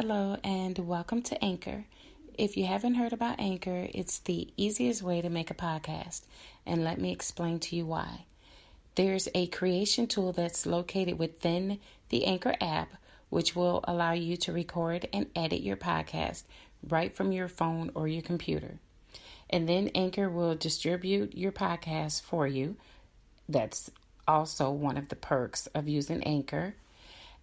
Hello and welcome to Anchor. If you haven't heard about Anchor, it's the easiest way to make a podcast, and let me explain to you why. There's a creation tool that's located within the Anchor app, which will allow you to record and edit your podcast right from your phone or your computer. And then Anchor will distribute your podcast for you. That's also one of the perks of using Anchor.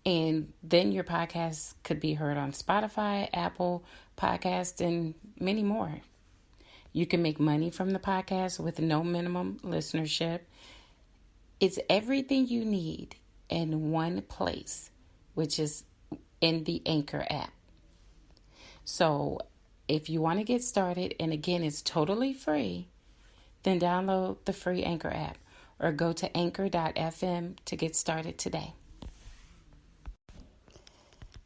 And then your podcast could be heard on Spotify, Apple Podcasts, and many more. You can make money from the podcast with no minimum listenership. It's everything you need in one place, which is in the Anchor app. So if you want to get started, and again, it's totally free, then download the free Anchor app or go to anchor.fm to get started today.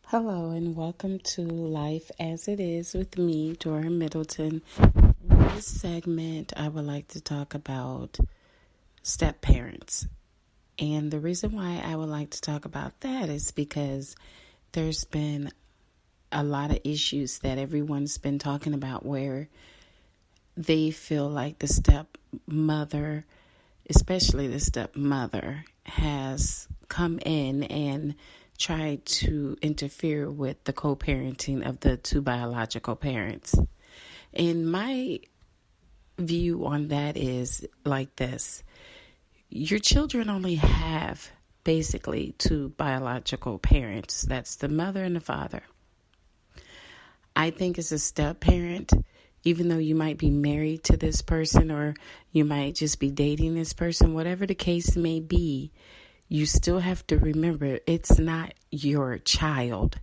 Hello and welcome to Life as It Is with me, Dora Middleton. In this segment, I would like to talk about step parents. And the reason why I would like to talk about that is because there's been a lot of issues that everyone's been talking about where they feel like the stepmother, especially the stepmother, has come in and tried to interfere with the co-parenting of the two biological parents. And my view on that is like this. Your children only have basically two biological parents. That's the mother and the father. I think as a step parent, even though you might be married to this person or you might just be dating this person, whatever the case may be, you still have to remember it's not your child.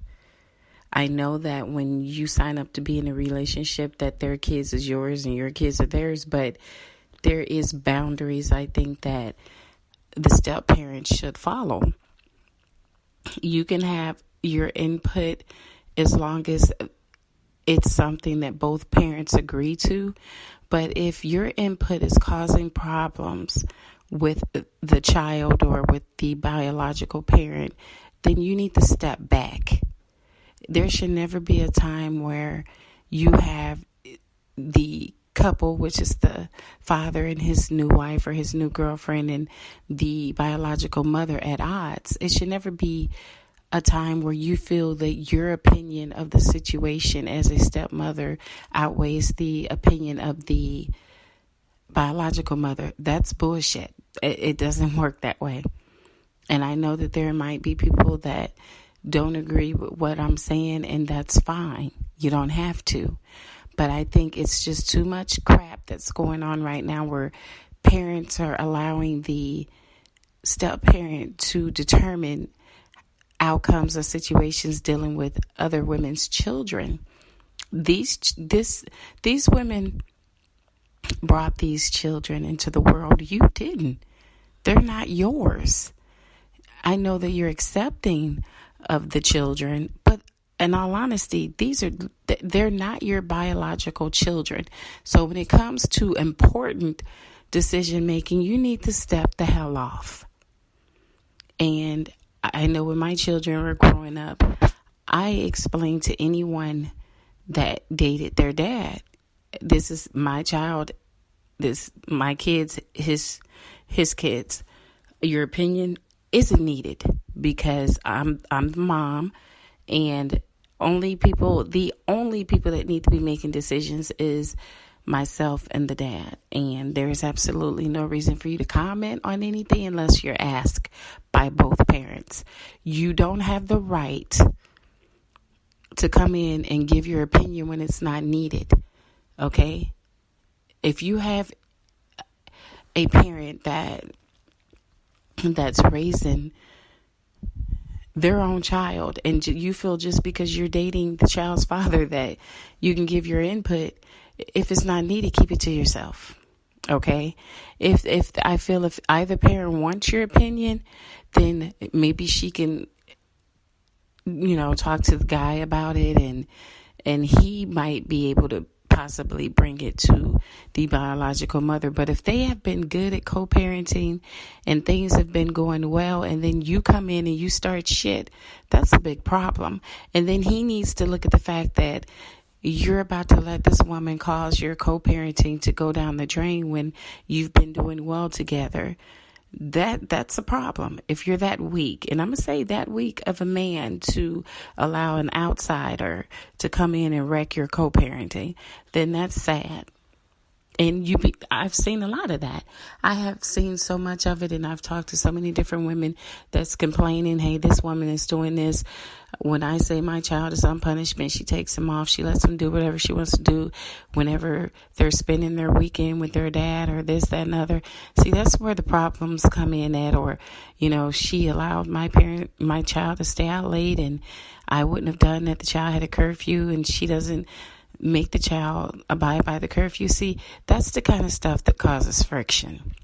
I know that when you sign up to be in a relationship that their kids is yours and your kids are theirs, but there is boundaries I think that the step parents should follow. You can have your input as long as it's something that both parents agree to, but if your input is causing problems with the child or with the biological parent, then you need to step back. There should never be a time where you have the couple, which is the father and his new wife or his new girlfriend, and the biological mother at odds. It should never be a time where you feel that your opinion of the situation as a stepmother outweighs the opinion of the biological mother. That's bullshit. It doesn't work that way. And I know that there might be people that don't agree with what I'm saying, and that's fine. You don't have to. But I think it's just too much crap that's going on right now where parents are allowing the step parent to determine outcomes of situations dealing with other women's children. These women brought these children into the world. You didn't. They're not yours. I know that you're accepting of the children, but in all honesty, they're not your biological children. So when it comes to important decision making, you need to step the hell off. And I know when my children were growing up, I explained to anyone that dated their dad, this is my child, my kids, his kids. Your opinion isn't needed because I'm the mom, and the only people that need to be making decisions is myself and the dad. And there's absolutely no reason for you to comment on anything unless you're asked by both parents. You don't have the right to come in and give your opinion when it's not needed. Okay? If you have a parent that's raising their own child and you feel just because you're dating the child's father that you can give your input, if it's not needed, keep it to yourself. Okay? If I feel if either parent wants your opinion, then maybe she can, talk to the guy about it, and he might be able to possibly bring it to the biological mother. But if they have been good at co-parenting and things have been going well, and then you come in and you start shit, that's a big problem. And then he needs to look at the fact that you're about to let this woman cause your co-parenting to go down the drain when you've been doing well together. That's a problem. If you're that weak, and I'm going to say that weak of a man to allow an outsider to come in and wreck your co-parenting, then that's sad. And I've seen a lot of that. I have seen so much of it, and I've talked to so many different women that's complaining, hey, this woman is doing this. When I say my child is on punishment, she takes him off. She lets him do whatever she wants to do whenever they're spending their weekend with their dad or this, that, and other. See, that's where the problems come in at. Or, she allowed my child to stay out late, and I wouldn't have done that. The child had a curfew, and she doesn't make the child abide by the curfew. See, that's the kind of stuff that causes friction.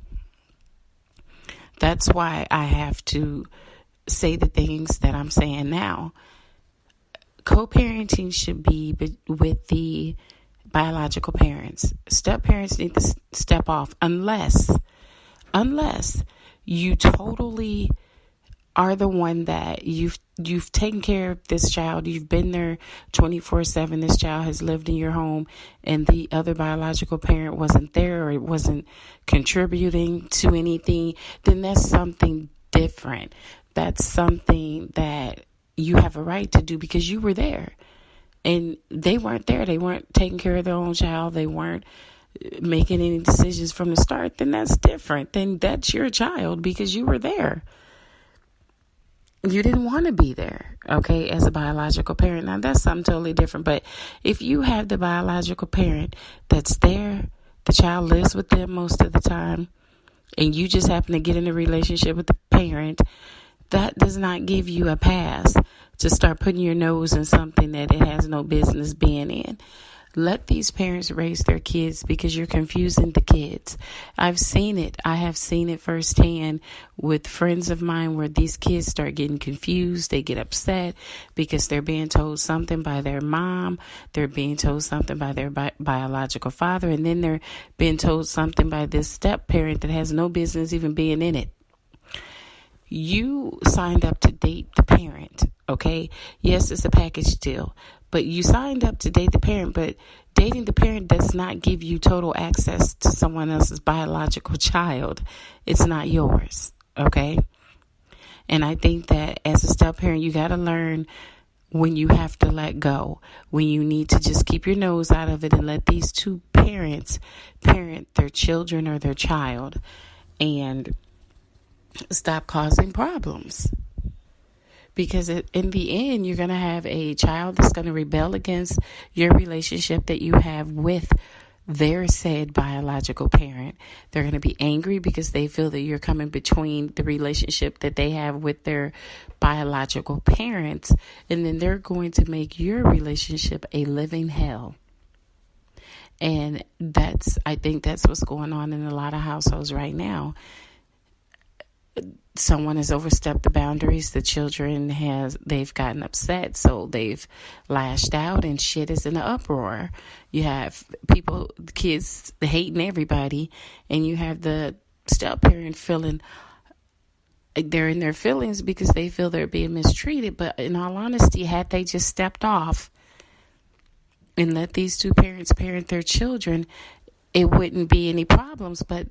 That's why I have to say the things that I'm saying now. Co-parenting should be with the biological parents. Step parents need to step off unless you totally are the one that you've taken care of this child. You've been there 24/7. This child has lived in your home, and the other biological parent wasn't there or it wasn't contributing to anything. Then that's something different. That's something that you have a right to do because you were there, and they weren't there. They weren't taking care of their own child. They weren't making any decisions from the start. Then that's different. Then that's your child because you were there. You didn't want to be there, okay, as a biological parent. Now, that's something totally different. But if you have the biological parent that's there, the child lives with them most of the time, and you just happen to get in a relationship with the parent, that does not give you a pass to start putting your nose in something that it has no business being in. Let these parents raise their kids because you're confusing the kids. I've seen it. I have seen it firsthand with friends of mine where these kids start getting confused. They get upset because they're being told something by their mom. They're being told something by their biological father. And then they're being told something by this step parent that has no business even being in it. You signed up to date the parent, okay? Yes, it's a package deal. But you signed up to date the parent, but dating the parent does not give you total access to someone else's biological child. It's not yours, okay? And I think that as a step parent, you got to learn when you have to let go, when you need to just keep your nose out of it and let these two parents parent their children or their child and stop causing problems. Because in the end, you're going to have a child that's going to rebel against your relationship that you have with their said biological parent. They're going to be angry because they feel that you're coming between the relationship that they have with their biological parents. And then they're going to make your relationship a living hell. And I think that's what's going on in a lot of households right now. Someone has overstepped the boundaries. The children they've gotten upset, so they've lashed out, and shit is in an uproar. You have kids hating everybody, and you have the step parent feeling they're in their feelings because they feel they're being mistreated. But in all honesty, had they just stepped off and let these two parents parent their children, it wouldn't be any problems. But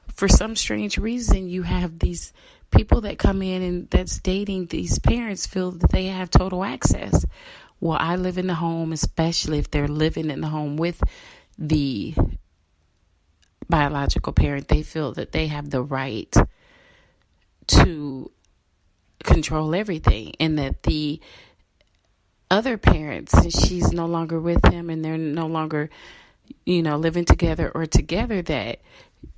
for some strange reason, you have these people that come in and that's dating these parents feel that they have total access. Well, I live in the home, especially if they're living in the home with the biological parent, they feel that they have the right to control everything, and that the other parents, since she's no longer with him and they're no longer living together or together, that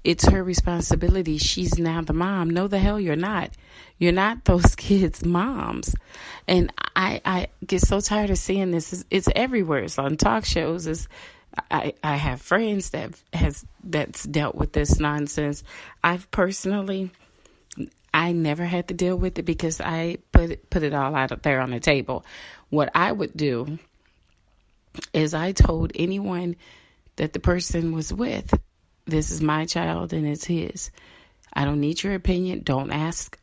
it's her responsibility. She's now the mom. No, the hell you're not. You're not those kids' moms. And I get so tired of seeing this. It's everywhere. It's on talk shows. I have friends that's dealt with this nonsense. I never had to deal with it because I put it all out there on the table. What I would do is I told anyone that the person was with, this is my child and it's his. I don't need your opinion. Don't ask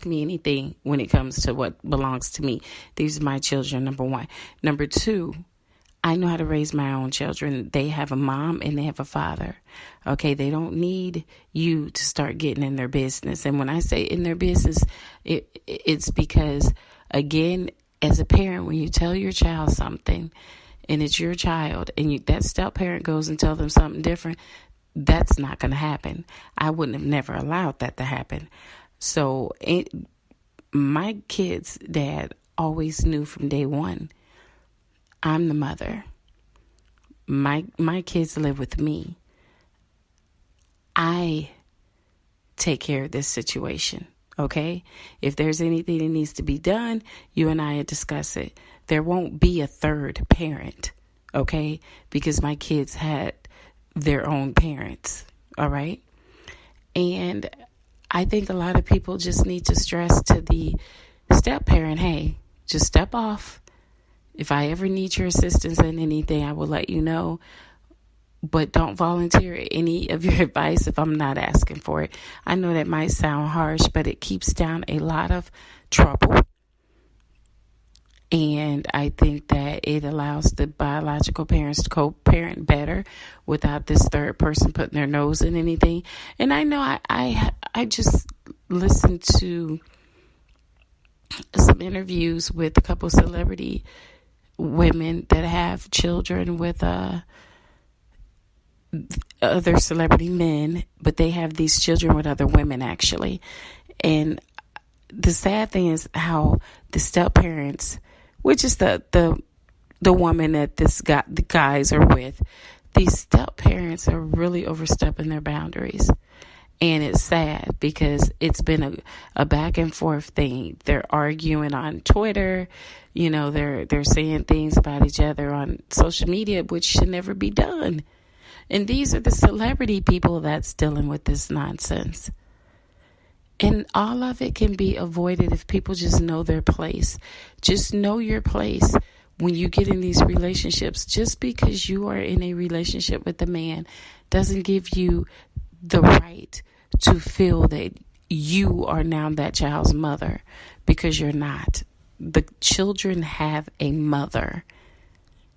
me anything when it comes to what belongs to me. These are my children, number one. Number two, I know how to raise my own children. They have a mom and they have a father. Okay, they don't need you to start getting in their business. And when I say in their business, it's because, again, as a parent, when you tell your child something and it's your child and that step parent goes and tell them something different, that's not going to happen. I wouldn't have never allowed that to happen. So my kid's dad always knew from day one, I'm the mother. My kids live with me. I take care of this situation, okay? If there's anything that needs to be done, you and I discuss it. There won't be a third parent, okay? Because my kids had their own parents, all right? And I think a lot of people just need to stress to the step parent, hey, just step off. If I ever need your assistance in anything, I will let you know. But don't volunteer any of your advice if I'm not asking for it. I know that might sound harsh, but it keeps down a lot of trouble. And I think that it allows the biological parents to co-parent better without this third person putting their nose in anything. And I know I just listened to some interviews with a couple celebrity women that have children with other celebrity men, but they have these children with other women actually. And the sad thing is how the step parents, which is the woman that the guys are with, these step parents are really overstepping their boundaries. And it's sad because it's been a back and forth thing. They're arguing on Twitter. You know, they're saying things about each other on social media, which should never be done. And these are the celebrity people that's dealing with this nonsense. And all of it can be avoided if people just know their place. Just know your place when you get in these relationships. Just because you are in a relationship with a man doesn't give you the right to feel that you are now that child's mother, because you're not. The children have a mother.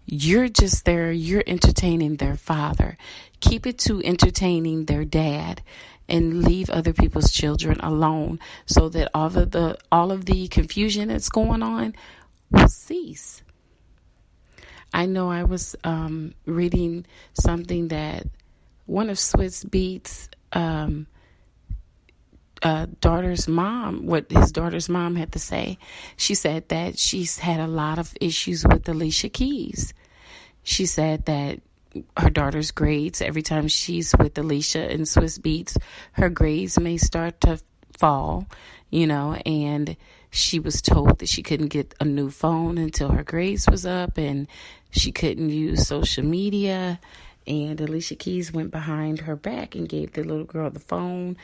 You're just there. You're entertaining their father. Keep it to entertaining their dad, and leave other people's children alone, so that all of the confusion that's going on will cease. I know I was reading something that one of Swiss Beats' daughter's mom, what his daughter's mom had to say. She said that she's had a lot of issues with Alicia Keys. She said that her daughter's grades, every time she's with Alicia and Swiss Beats, her grades may start to fall, and she was told that she couldn't get a new phone until her grades was up, and she couldn't use social media. And Alicia Keys went behind her back and gave the little girl the phone,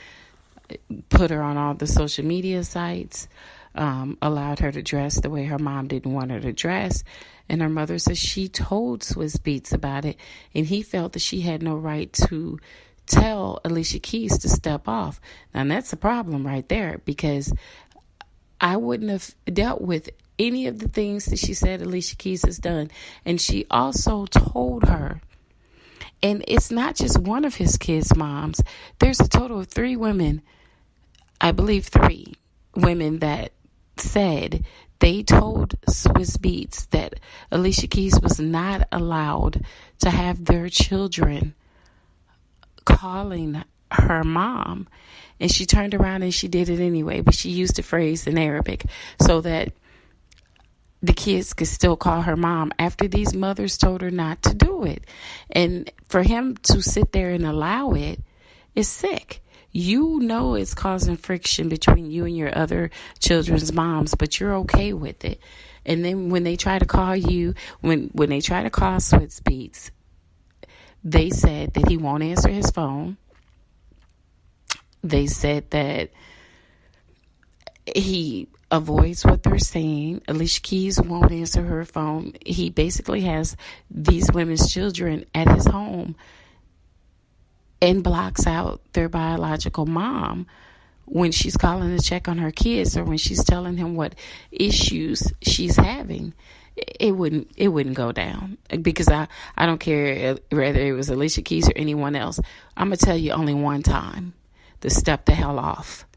put her on all the social media sites, allowed her to dress the way her mom didn't want her to dress. And her mother says she told Swiss Beats about it, and he felt that she had no right to tell Alicia Keys to step off. Now, that's a problem right there, because I wouldn't have dealt with any of the things that she said Alicia Keys has done. And she also told her, and it's not just one of his kids' moms. There's a total of 3 women, I believe 3 women, that said they told Swiss Beats that Alicia Keys was not allowed to have their children calling her mom. And she turned around and she did it anyway, but she used a phrase in Arabic so that the kids could still call her mom after these mothers told her not to do it. And for him to sit there and allow it is sick. You know it's causing friction between you and your other children's moms, but you're okay with it. And then when they try to call you, when they try to call Swiss Beats, they said that he won't answer his phone. They said that he avoids what they're saying. Alicia Keys won't answer her phone. He basically has these women's children at his home and blocks out their biological mom when she's calling to check on her kids or when she's telling him what issues she's having. It wouldn't go down, because I don't care whether it was Alicia Keys or anyone else. I'm going to tell you only one time to step the hell off.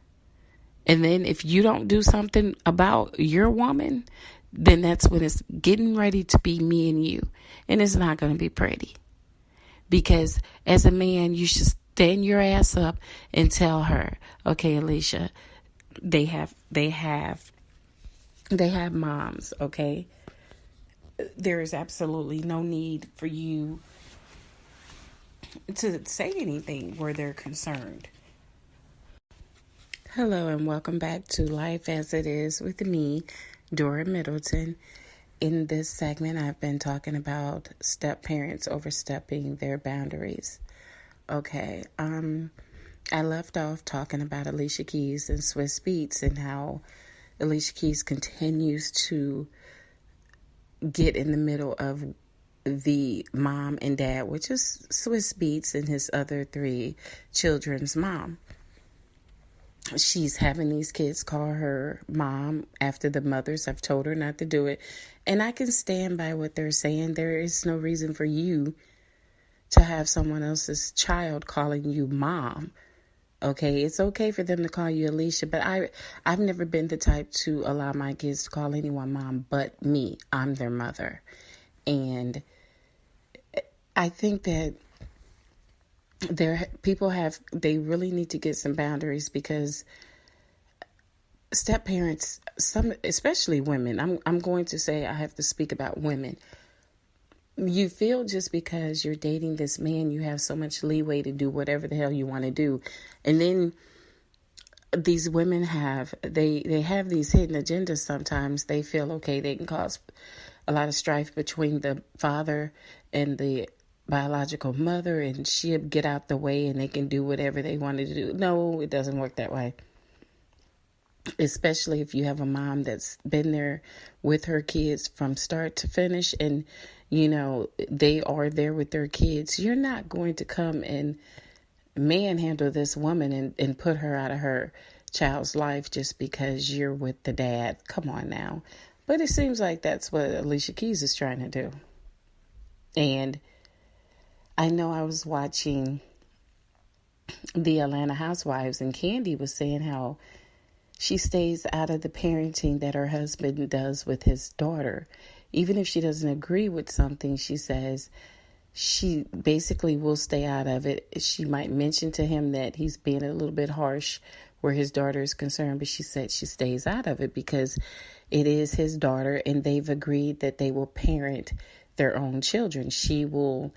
And then if you don't do something about your woman, then that's when it's getting ready to be me and you. And it's not going to be pretty. Because as a man, you should stand your ass up and tell her, okay, Alicia, they have moms, okay? There is absolutely no need for you to say anything where they're concerned. Hello and welcome back to Life as It Is with me, Dora Middleton. In this segment, I've been talking about step parents overstepping their boundaries. Okay, I left off talking about Alicia Keys and Swiss Beats and how Alicia Keys continues to get in the middle of the mom and dad, which is Swiss Beats and his other 3 children's mom. She's having these kids call her mom after the mothers have told her not to do it. And I can stand by what they're saying. There is no reason for you to have someone else's child calling you mom. Okay, it's okay for them to call you Alicia, but I've never been the type to allow my kids to call anyone mom but me. I'm their mother. And I think that they really need to get some boundaries, because step parents, some, especially women, I'm going to say I have to speak about women. You feel just because you're dating this man, you have so much leeway to do whatever the hell you want to do. And then these women they have these hidden agendas sometimes. They feel, okay, they can cause a lot of strife between the father and the biological mother, and she'll get out the way and they can do whatever they wanted to do. No, it doesn't work that way. Especially if you have a mom that's been there with her kids from start to finish, and they are there with their kids. You're not going to come and manhandle this woman and put her out of her child's life just because you're with the dad. Come on now. But it seems like that's what Alicia Keys is trying to do. And I know I was watching the Atlanta Housewives, and Candy was saying how she stays out of the parenting that her husband does with his daughter. Even if she doesn't agree with something, she says she basically will stay out of it. She might mention to him that he's being a little bit harsh where his daughter is concerned, but she said she stays out of it because it is his daughter, and they've agreed that they will parent their own children. She will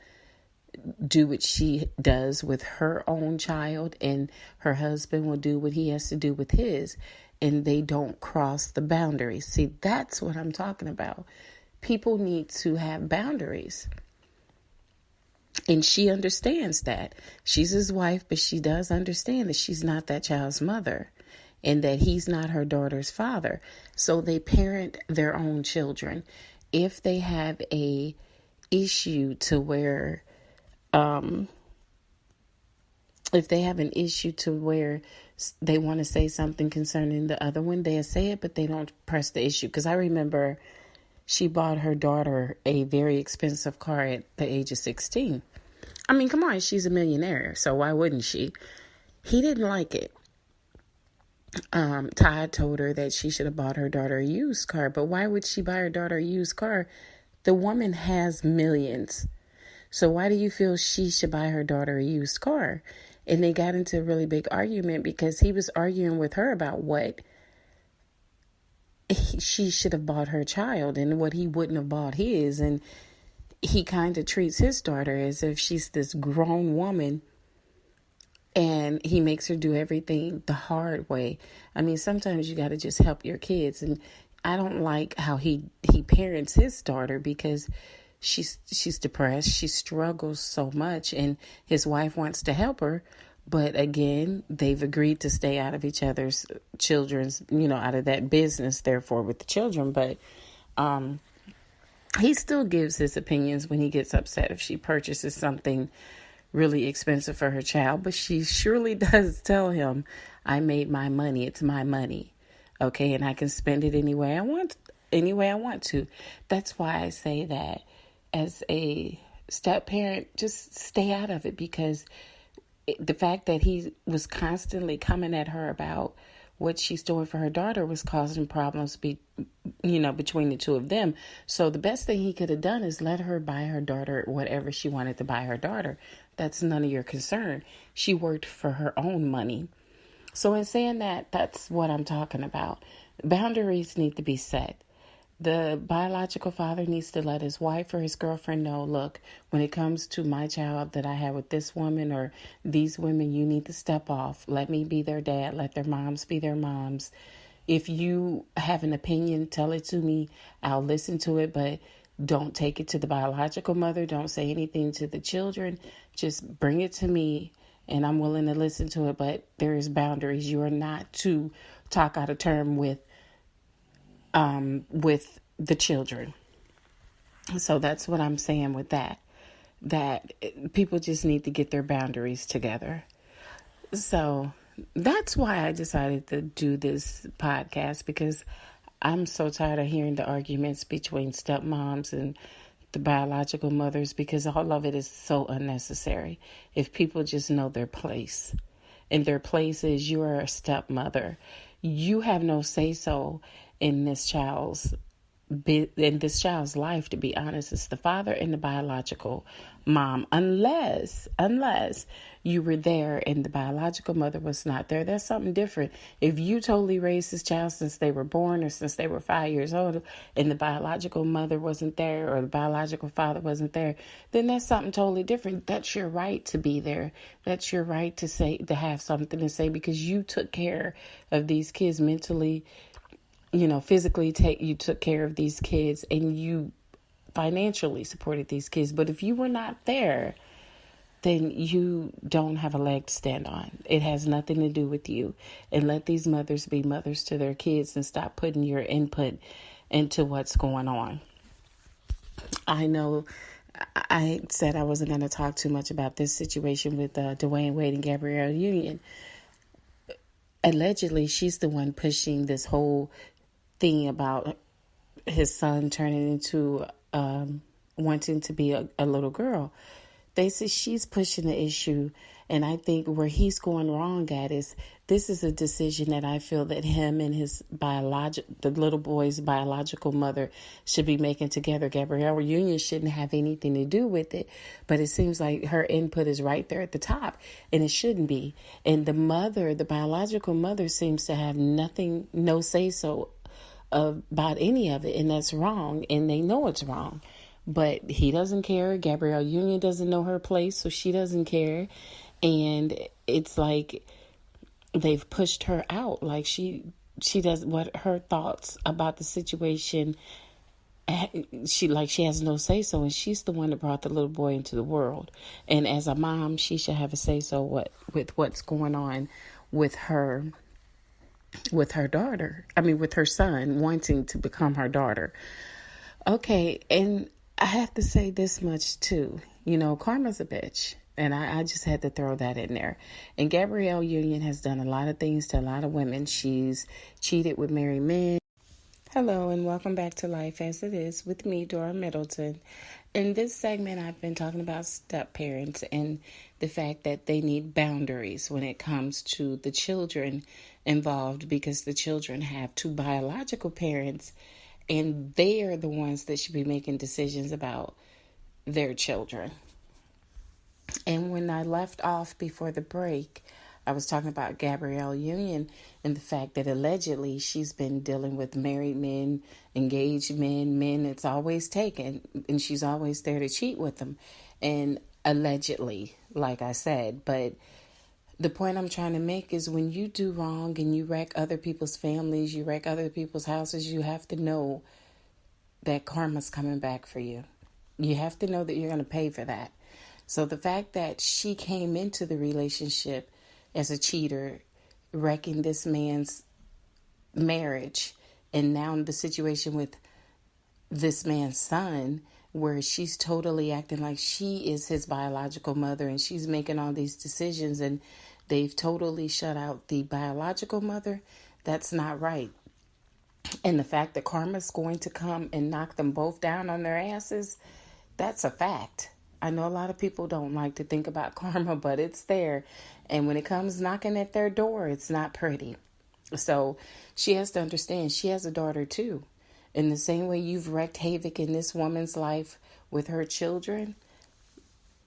do what she does with her own child, and her husband will do what he has to do with his, and they don't cross the boundaries. See, that's what I'm talking about. People need to have boundaries, and she understands that. She's his wife, but she does understand that she's not that child's mother and that he's not her daughter's father. So they parent their own children. If they have a issue to where if they have an issue to where they want to say something concerning the other one, they'll say it, but they don't press the issue. Because I remember she bought her daughter a very expensive car at the age of 16. I mean, come on, she's a millionaire, so why wouldn't she? He didn't like it. Todd told her that she should have bought her daughter a used car, but why would she buy her daughter a used car? The woman has millions. So why do you feel she should buy her daughter a used car? And they got into a really big argument because he was arguing with her about what she should have bought her child and what he wouldn't have bought his. And he kind of treats his daughter as if she's this grown woman, and he makes her do everything the hard way. I mean, sometimes you got to just help your kids. And I don't like how he parents his daughter, because she's depressed. She struggles so much, and his wife wants to help her, But again, they've agreed to stay out of each other's children's, out of that business, therefore, with the children. But he still gives his opinions when he gets upset if she purchases something really expensive for her child. But she surely does tell him, I made my money. It's my money. Okay. And I can spend it any way I want to. That's why I say that as a step parent, just stay out of it, because the fact that he was constantly coming at her about what she's doing for her daughter was causing problems between the two of them. So the best thing he could have done is let her buy her daughter whatever she wanted to buy her daughter. That's none of your concern. She worked for her own money. So in saying that, that's what I'm talking about. Boundaries need to be set. The biological father needs to let his wife or his girlfriend know, look, when it comes to my child that I have with this woman or these women, you need to step off. Let me be their dad. Let their moms be their moms. If you have an opinion, tell it to me. I'll listen to it, but don't take it to the biological mother. Don't say anything to the children. Just bring it to me, and I'm willing to listen to it. But there is boundaries. You are not to talk out of term with the children. So that's what I'm saying with that people just need to get their boundaries together. So that's why I decided to do this podcast, because I'm so tired of hearing the arguments between stepmoms and the biological mothers, because all of it is so unnecessary. If people just know their place, and their place is you are a stepmother. You have no say-so in this child's life, to be honest. It's the father and the biological mom, unless you were there and the biological mother was not there. That's something different. If you totally raised this child since they were born or since they were 5 years old and the biological mother wasn't there or the biological father wasn't there, then that's something totally different. That's your right to be there. That's your right to have something to say, because you took care of these kids mentally, physically. You took care of these kids, and you financially supported these kids. But if you were not there, then you don't have a leg to stand on. It has nothing to do with you. And let these mothers be mothers to their kids and stop putting your input into what's going on. I know I said I wasn't going to talk too much about this situation with Dwayne Wade and Gabrielle Union. Allegedly, she's the one pushing this whole thing about his son turning into wanting to be a little girl. They say she's pushing the issue, and I think where he's going wrong at is this is a decision that I feel that him and the little boy's biological mother should be making together. Gabrielle Union shouldn't have anything to do with it, but it seems like her input is right there at the top, and it shouldn't be. And the biological mother seems to have no say-so about any of it, and that's wrong, and they know it's wrong. But he doesn't care. Gabrielle Union doesn't know her place, so she doesn't care. And it's like they've pushed her out. Like she does what her thoughts about the situation. She has no say so, and she's the one that brought the little boy into the world. And as a mom, she should have a say so with what's going on with her daughter. With her son wanting to become her daughter. Okay, and I have to say this much too. Karma's a bitch. And I just had to throw that in there. And Gabrielle Union has done a lot of things to a lot of women. She's cheated with married men. Hello, and welcome back to Life as It Is with me, Dora Middleton. In this segment, I've been talking about step parents and the fact that they need boundaries when it comes to the children involved, because the children have two biological parents, and they are the ones that should be making decisions about their children. And when I left off before the break, I was talking about Gabrielle Union and the fact that allegedly she's been dealing with married men, engaged men it's always taken, and she's always there to cheat with them. And allegedly, like I said, but the point I'm trying to make is when you do wrong and you wreck other people's families, you wreck other people's houses, you have to know that karma's coming back for you. You have to know that you're going to pay for that. So the fact that she came into the relationship as a cheater, wrecking this man's marriage, and now the situation with this man's son, where she's totally acting like she is his biological mother, and she's making all these decisions, and they've totally shut out the biological mother. That's not right. And the fact that karma's going to come and knock them both down on their asses, that's a fact. I know a lot of people don't like to think about karma, but it's there. And when it comes knocking at their door, it's not pretty. So she has to understand she has a daughter too. In the same way you've wreaked havoc in this woman's life with her children,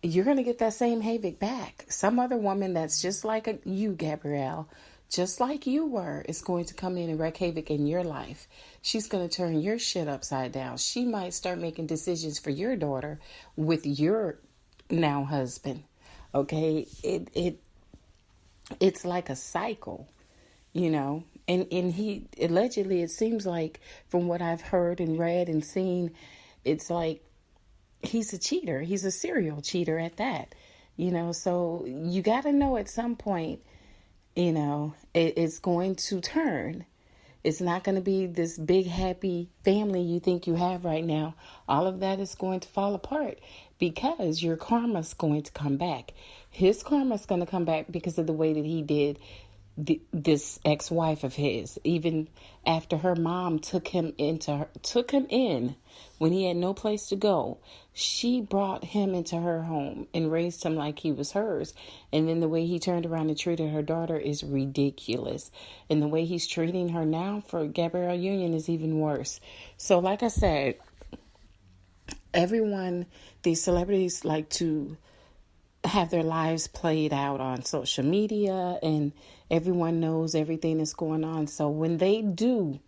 you're going to get that same havoc back. Some other woman that's just like you, Gabrielle, just like you were, is going to come in and wreak havoc in your life. She's going to turn your shit upside down. She might start making decisions for your daughter with your now husband. Okay? It's like a cycle, you know. And he allegedly, it seems like from what I've heard and read and seen, it's like he's a cheater. He's a serial cheater at that, you know. So you got to know at some point, you know, it's going to turn. It's not going to be this big happy family you think you have right now. All of that is going to fall apart because your karma's going to come back. His karma's going to come back because of the way that he did this ex-wife of his. Even after her mom took him in when he had no place to go, she brought him into her home and raised him like he was hers. And then the way he turned around and treated her daughter is ridiculous. And the way he's treating her now for Gabrielle Union is even worse. So like I said, these celebrities like to have their lives played out on social media, and everyone knows everything that's going on. So when they do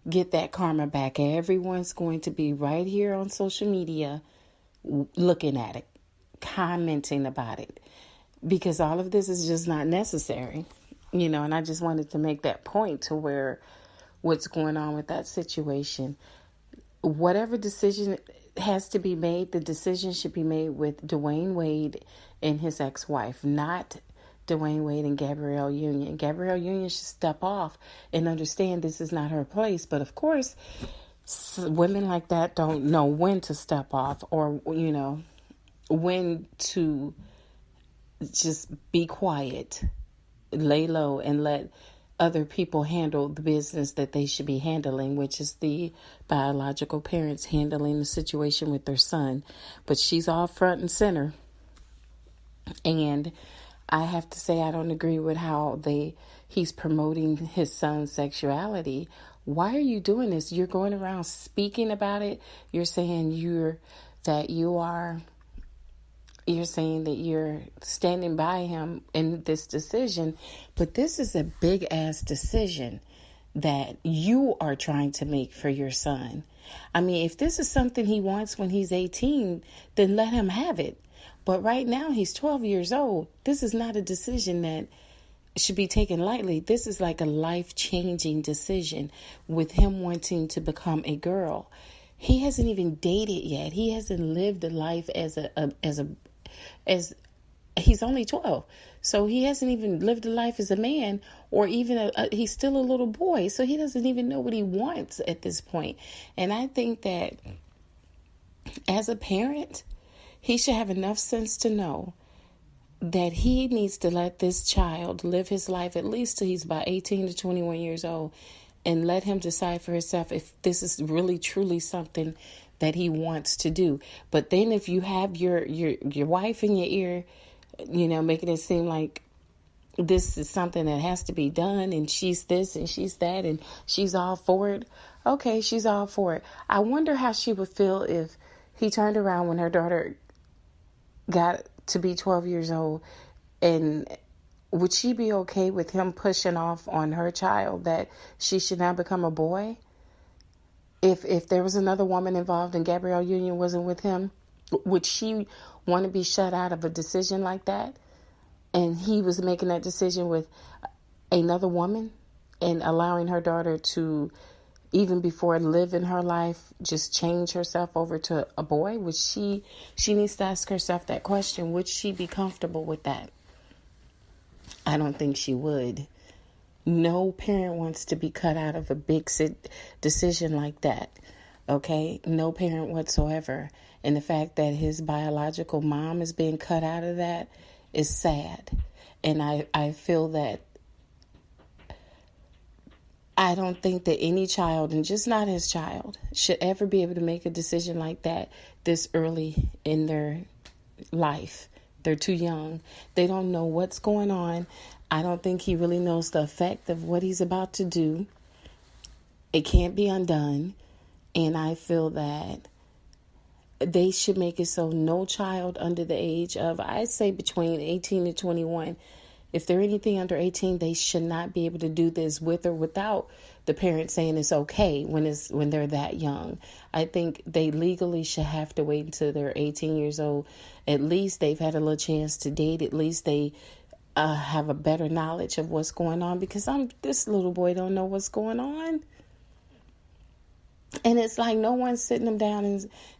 get that karma back, everyone's going to be right here on social media looking at it, commenting about it, because all of this is just not necessary, you know. And I just wanted to make that point to where what's going on with that situation, whatever decision has to be made, the decision should be made with Dwayne Wade and his ex-wife, not Dwayne Wade and Gabrielle Union. Gabrielle Union should step off and understand this is not her place. But of course, women like that don't know when to step off, or, you know, when to just be quiet, lay low, and let other people handle the business that they should be handling, which is the biological parents handling the situation with their son. But she's all front and center. And I have to say, I don't agree with how he's promoting his son's sexuality. Why are you doing this? You're going around speaking about it. You're saying you're saying that you're standing by him in this decision, but this is a big ass decision that you are trying to make for your son. I mean, if this is something he wants when he's 18, then let him have it. But right now he's 12 years old. This is not a decision that should be taken lightly. This is like a life-changing decision with him wanting to become a girl. He hasn't even dated yet. He hasn't lived a life as he's only 12. So he hasn't even lived a life as a man, or even he's still a little boy. So he doesn't even know what he wants at this point. And I think that as a parent, he should have enough sense to know that he needs to let this child live his life at least till he's about 18 to 21 years old, and let him decide for himself if this is really truly something that he wants to do. But then if you have your wife in your ear, you know, making it seem like this is something that has to be done, and she's this and she's that and she's all for it. Okay, she's all for it. I wonder how she would feel if he turned around when her daughter got to be 12 years old, and would she be okay with him pushing off on her child that she should now become a boy? If there was another woman involved and Gabrielle Union wasn't with him, would she want to be shut out of a decision like that? And he was making that decision with another woman and allowing her daughter to, even before living her life, just change herself over to a boy? Would she needs to ask herself that question. Would she be comfortable with that? I don't think she would. No parent wants to be cut out of a big decision like that. Okay? No parent whatsoever. And the fact that his biological mom is being cut out of that is sad. And I feel that I don't think that any child, and just not his child, should ever be able to make a decision like that this early in their life. They're too young. They don't know what's going on. I don't think he really knows the effect of what he's about to do. It can't be undone. And I feel that they should make it so no child under the age of, I say between 18 and 21, if they're anything under 18, they should not be able to do this with or without the parent saying it's okay when they're that young. I think they legally should have to wait until they're 18 years old. At least they've had a little chance to date. At least they have a better knowledge of what's going on, because this little boy don't know what's going on. And it's like no one's sitting them down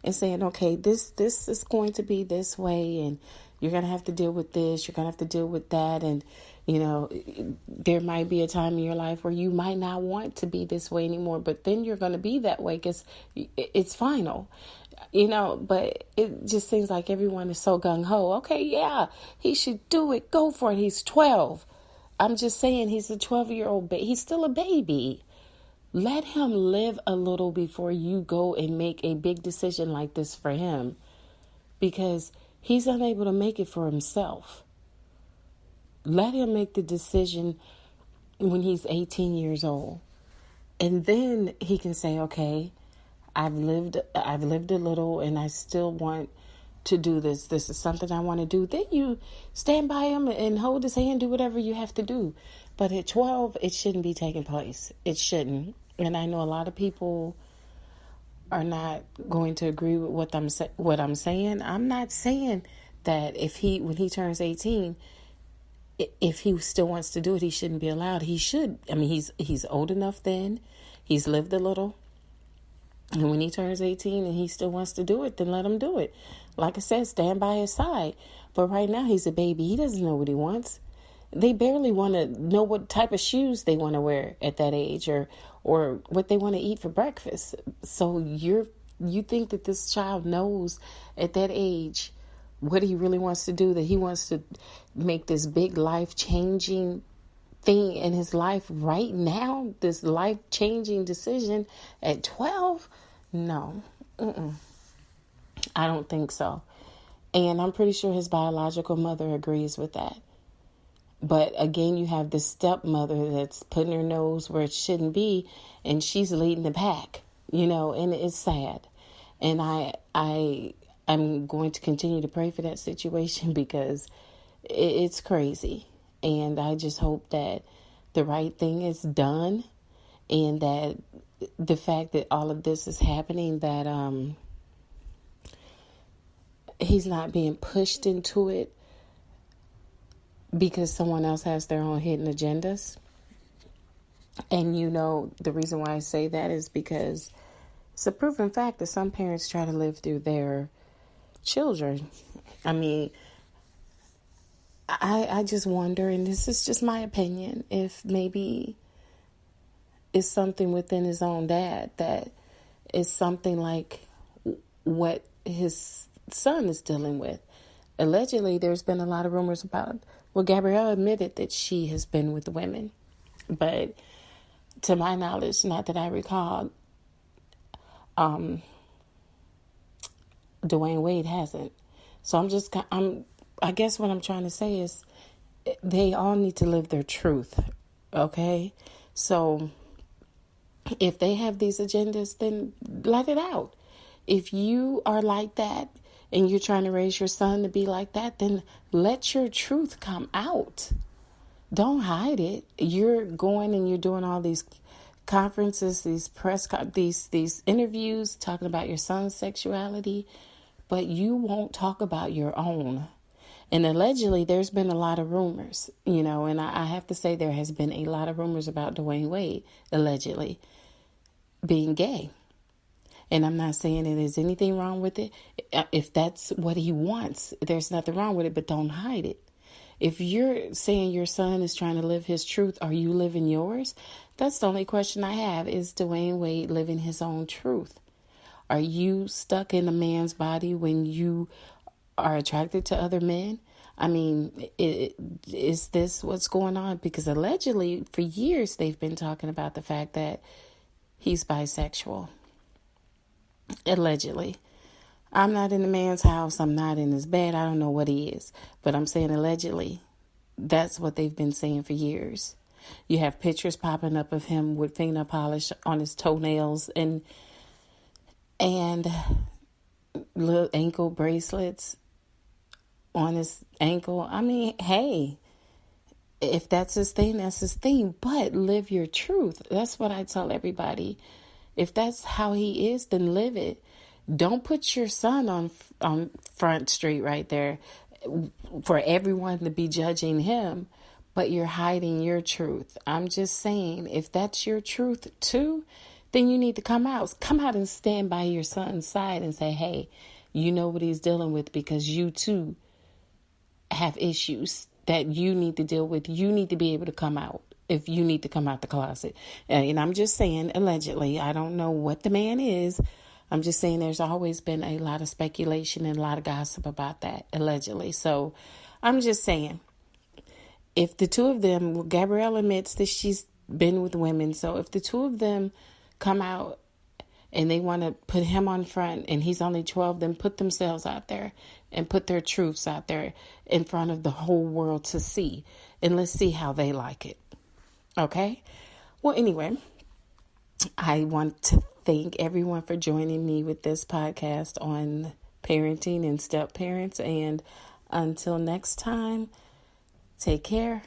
and saying, okay, this is going to be this way, and you're going to have to deal with this, you're going to have to deal with that. And, there might be a time in your life where you might not want to be this way anymore, but then you're going to be that way because it's final, but it just seems like everyone is so gung-ho. Okay, yeah, he should do it. Go for it. He's 12. I'm just saying, he's a 12-year-old baby. He's still a baby. Let him live a little before you go and make a big decision like this for him, because he's unable to make it for himself. Let him make the decision when he's 18 years old. And then he can say, okay, I've lived a little and I still want to do this. This is something I want to do. Then you stand by him and hold his hand, do whatever you have to do. But at 12, it shouldn't be taking place. It shouldn't. And I know a lot of people are not going to agree with what I'm saying. I'm not saying that when he turns 18, if he still wants to do it, he shouldn't be allowed. He should. I mean, he's old enough then. He's lived a little. And when he turns 18 and he still wants to do it, then let him do it. Like I said, stand by his side. But right now, he's a baby. He doesn't know what he wants. They barely want to know what type of shoes they want to wear at that age, or what they want to eat for breakfast. So you think that this child knows at that age what he really wants to do, that he wants to make this big life-changing thing in his life right now, this life-changing decision at 12? No. I don't think so. And I'm pretty sure his biological mother agrees with that. But again, you have this stepmother that's putting her nose where it shouldn't be, and she's leading the pack, and it's sad. And I'm going to continue to pray for that situation, because it's crazy. And I just hope that the right thing is done, and that the fact that all of this is happening, that he's not being pushed into it because someone else has their own hidden agendas. And the reason why I say that is because it's a proven fact that some parents try to live through their children. I mean, I just wonder, and this is just my opinion, if maybe it's something within his own dad that is something like what his son is dealing with. Allegedly, there's been a lot of rumors about, Gabrielle admitted that she has been with women. But to my knowledge, not that I recall, Dwayne Wade hasn't. So I guess what I'm trying to say is they all need to live their truth. Okay? So if they have these agendas, then let it out. If you are like that and you're trying to raise your son to be like that, then let your truth come out. Don't hide it. You're going and you're doing all these conferences, these these interviews talking about your son's sexuality, but you won't talk about your own. And allegedly, there's been a lot of rumors, and I have to say there has been a lot of rumors about Dwayne Wade allegedly being gay. And I'm not saying that there's anything wrong with it. If that's what he wants, there's nothing wrong with it, but don't hide it. If you're saying your son is trying to live his truth, are you living yours? That's the only question I have. Is Dwayne Wade living his own truth? Are you stuck in a man's body when you are attracted to other men? I mean, is this what's going on? Because allegedly, for years, they've been talking about the fact that he's bisexual. Allegedly. I'm not in the man's house. I'm not in his bed. I don't know what he is. But I'm saying allegedly. That's what they've been saying for years. You have pictures popping up of him with fingernail polish on his toenails and little ankle bracelets on his ankle. I mean, hey, if that's his thing, that's his thing. But live your truth. That's what I tell everybody. If that's how he is, then live it. Don't put your son on Front Street right there for everyone to be judging him, but you're hiding your truth. I'm just saying, if that's your truth too, then you need to come out. Come out and stand by your son's side and say, hey, you know what he's dealing with, because you too have issues that you need to deal with. You need to be able to come out if you need to come out the closet. And I'm just saying, allegedly, I don't know what the man is. I'm just saying there's always been a lot of speculation and a lot of gossip about that, allegedly. So I'm just saying, if the two of them, Gabrielle admits that she's been with women. So if the two of them come out and they want to put him on front and he's only 12, then put themselves out there and put their truths out there in front of the whole world to see. And let's see how they like it. Okay? Well, anyway, I want to thank everyone for joining me with this podcast on parenting and step parents. And until next time, take care.